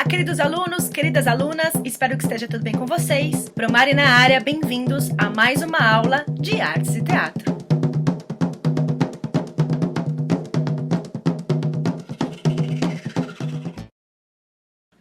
queridos alunos, queridas alunas, espero que esteja tudo bem com vocês. Promari na área, bem-vindos a mais uma aula de Artes e Teatro.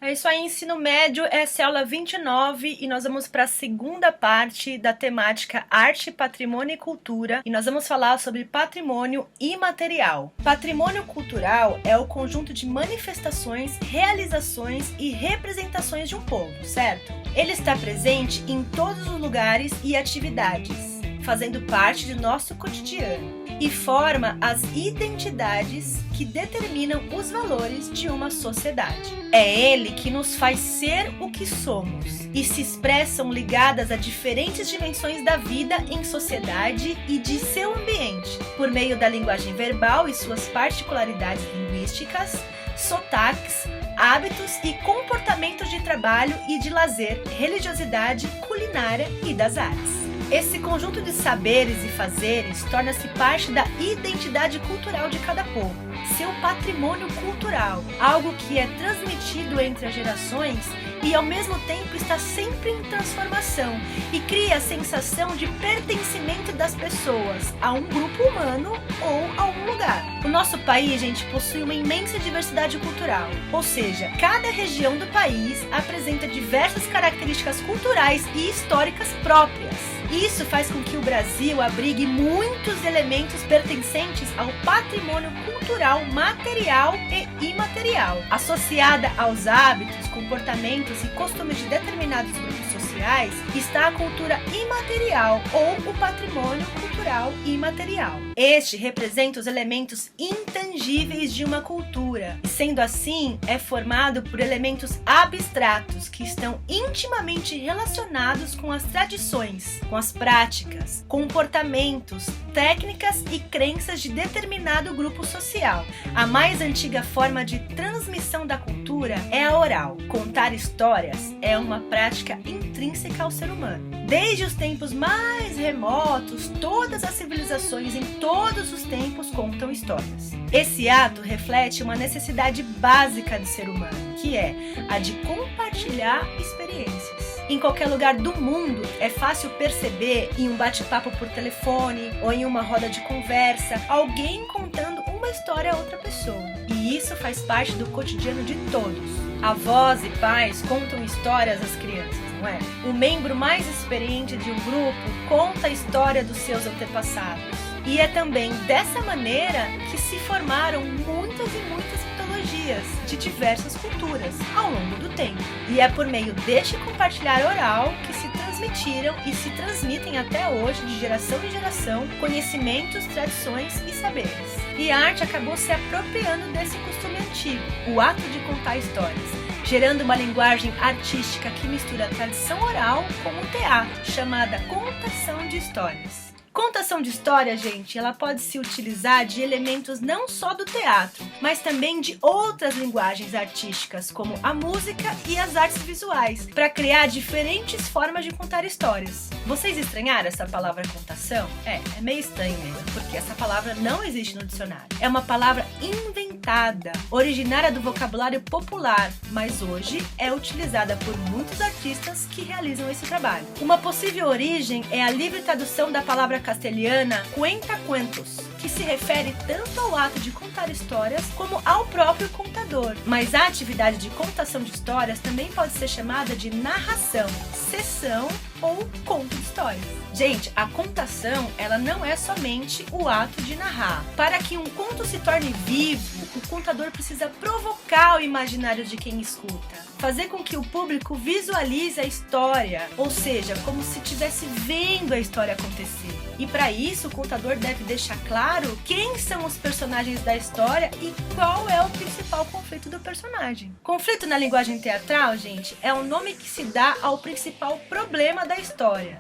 É isso aí, ensino médio, essa é a aula 29 e nós vamos para a segunda parte da temática Arte, Patrimônio e Cultura e nós vamos falar sobre patrimônio imaterial. Patrimônio cultural é o conjunto de manifestações, realizações e representações de um povo, certo? Ele está presente em todos os lugares e atividades, fazendo parte de nosso cotidiano e forma as identidades que determinam os valores de uma sociedade. É ele que nos faz ser o que somos e se expressam ligadas a diferentes dimensões da vida em sociedade e de seu ambiente, por meio da linguagem verbal e suas particularidades linguísticas, sotaques, hábitos e comportamentos de trabalho e de lazer, religiosidade, culinária e das artes. Esse conjunto de saberes e fazeres torna-se parte da identidade cultural de cada povo, seu patrimônio cultural, algo que é transmitido entre as gerações e ao mesmo tempo está sempre em transformação e cria a sensação de pertencimento das pessoas a um grupo humano ou a um lugar. O nosso país, gente, possui uma imensa diversidade cultural, ou seja, cada região do país apresenta diversas características culturais e históricas próprias. Isso faz com que o Brasil abrigue muitos elementos pertencentes ao patrimônio cultural material e imaterial, associada aos hábitos, comportamentos e costumes de determinados grupos sociais, está a cultura imaterial ou o patrimônio cultural imaterial. Este representa os elementos intangíveis de uma cultura, e sendo assim, é formado por elementos abstratos que estão intimamente relacionados com as tradições, com as práticas, comportamentos, técnicas e crenças de determinado grupo social. A mais antiga forma de transmissão da cultura é a oral. Contar histórias é uma prática intrínseca ao ser humano. Desde os tempos mais remotos, todas as civilizações em todos os tempos contam histórias. Esse ato reflete uma necessidade básica do ser humano, que é a de compartilhar experiências. Em qualquer lugar do mundo, é fácil perceber em um bate-papo por telefone ou em uma roda de conversa, alguém contando uma história a outra pessoa. E isso faz parte do cotidiano de todos. Avós e pais contam histórias às crianças, não é? O membro mais experiente de um grupo conta a história dos seus antepassados. E é também dessa maneira que se formaram muitas e muitas mitologias de diversas culturas ao longo do tempo. E é por meio deste compartilhar oral que se transmitiram e se transmitem até hoje, de geração em geração, conhecimentos, tradições e saberes. E a arte acabou se apropriando desse costume antigo, o ato de contar histórias, gerando uma linguagem artística que mistura a tradição oral com o teatro, chamada contação de histórias. Contação de história, gente, ela pode se utilizar de elementos não só do teatro, mas também de outras linguagens artísticas, como a música e as artes visuais, para criar diferentes formas de contar histórias. Vocês estranharam essa palavra contação? É meio estranho mesmo, porque essa palavra não existe no dicionário. É uma palavra inventada, originária do vocabulário popular, mas hoje é utilizada por muitos artistas que realizam esse trabalho. Uma possível origem é a livre tradução da palavra castelhana cuentacuentos, que se refere tanto ao ato de contar histórias como ao próprio contador. Mas a atividade de contação de histórias também pode ser chamada de narração, sessão ou conto de histórias. Gente, a contação, ela não é somente o ato de narrar. Para que um conto se torne vivo, o contador precisa provocar o imaginário de quem escuta, fazer com que o público visualize a história, ou seja, como se estivesse vendo a história acontecer. E para isso, o contador deve deixar claro quem são os personagens da história e qual é o principal conflito do personagem. Conflito na linguagem teatral, gente, é o nome que se dá ao principal problema da história.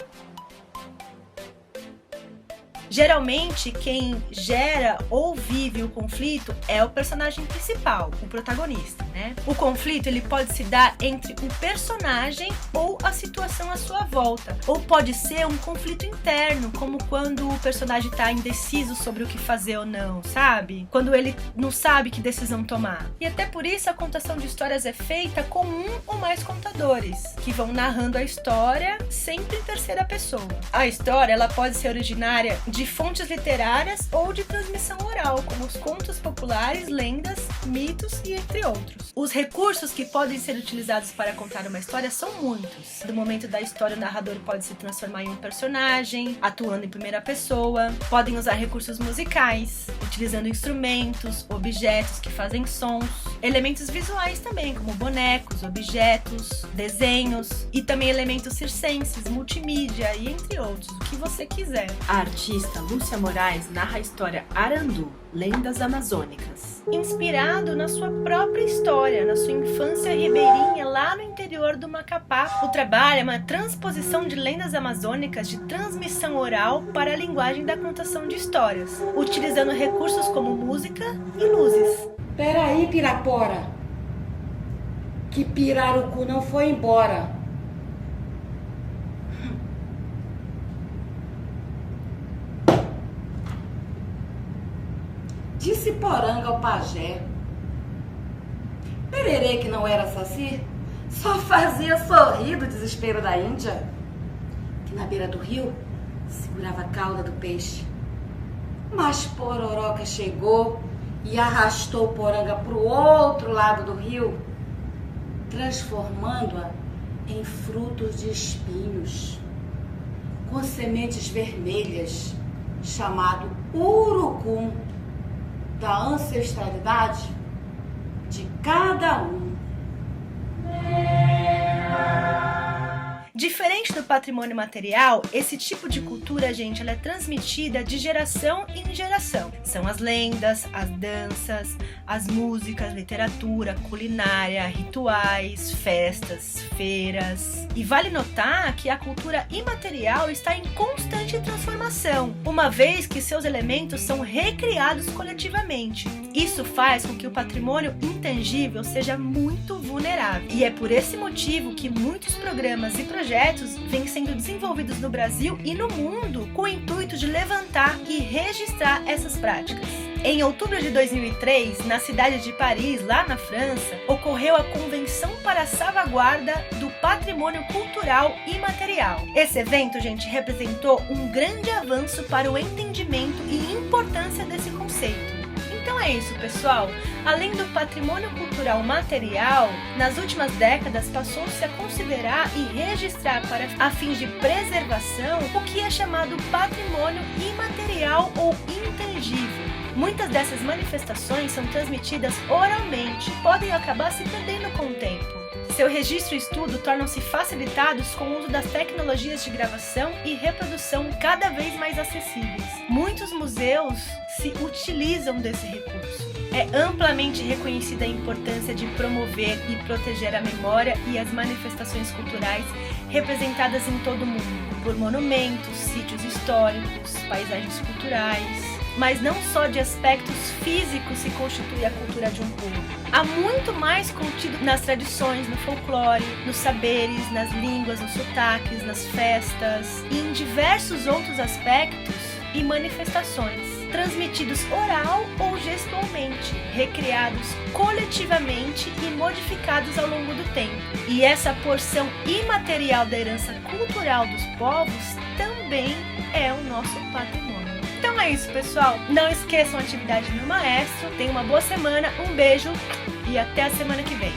Geralmente, quem gera ou vive o conflito é o personagem principal, o protagonista, né? O conflito ele pode se dar entre o personagem ou a situação à sua volta, ou pode ser um conflito interno, como quando o personagem está indeciso sobre o que fazer ou não, sabe? Quando ele não sabe que decisão tomar. E até por isso a contação de histórias é feita com um ou mais contadores, que vão narrando a história sempre em terceira pessoa. A história ela pode ser originária de fontes literárias ou de transmissão oral, como os contos populares, lendas, mitos e entre outros. Os recursos que podem ser utilizados para contar uma história são muitos. No momento da história, o narrador pode se transformar em um personagem, atuando em primeira pessoa. Podem usar recursos musicais, utilizando instrumentos, objetos que fazem sons, elementos visuais também, como bonecos, objetos, desenhos e também elementos circenses, multimídia e entre outros, o que você quiser. A artista Lúcia Moraes narra a história Arandu, Lendas Amazônicas. Inspirado na sua própria história, na sua infância ribeirinha lá no interior do Macapá. O trabalho é uma transposição de lendas amazônicas de transmissão oral para a linguagem da contação de histórias, utilizando recursos como música e luzes. Peraí, Pirapora, que Pirarucu não foi embora. Disse Poranga ao pajé. Pererê, que não era saci, só fazia sorrir do desespero da Índia, que na beira do rio segurava a cauda do peixe. Mas Pororoca chegou e arrastou Poranga pro outro lado do rio, transformando-a em frutos de espinhos, com sementes vermelhas, chamado urucum, da ancestralidade de cada um. Diferente do patrimônio material, esse tipo de cultura, gente, ela é transmitida de geração em geração. São as lendas, as danças, as músicas, literatura, culinária, rituais, festas, feiras. E vale notar que a cultura imaterial está em constante transformação, uma vez que seus elementos são recriados coletivamente. Isso faz com que o patrimônio intangível seja muito vulnerável. E é por esse motivo que muitos programas e projetos vêm sendo desenvolvidos no Brasil e no mundo com o intuito de levantar e registrar essas práticas. Em outubro de 2003, na cidade de Paris, lá na França, ocorreu a Convenção para a Salvaguarda do Patrimônio Cultural Imaterial. Esse evento, gente, representou um grande avanço para o entendimento e importância desse conceito. Então é isso, pessoal. Além do patrimônio cultural material, nas últimas décadas passou-se a considerar e registrar para a fins de preservação o que é chamado patrimônio imaterial ou intangível. Muitas dessas manifestações são transmitidas oralmente e podem acabar se perdendo com o tempo. Seu registro e estudo tornam-se facilitados com o uso das tecnologias de gravação e reprodução cada vez mais acessíveis. Muitos museus se utilizam desse recurso. É amplamente reconhecida a importância de promover e proteger a memória e as manifestações culturais representadas em todo o mundo, por monumentos, sítios históricos, paisagens culturais. Mas não só de aspectos físicos se constitui a cultura de um povo. Há muito mais contido nas tradições, no folclore, nos saberes, nas línguas, nos sotaques, nas festas e em diversos outros aspectos e manifestações, transmitidos oral ou gestualmente, recriados coletivamente e modificados ao longo do tempo. E essa porção imaterial da herança cultural dos povos também é o nosso patrimônio. Então é isso, pessoal. Não esqueçam a atividade do Maestro. Tenham uma boa semana, um beijo e até a semana que vem.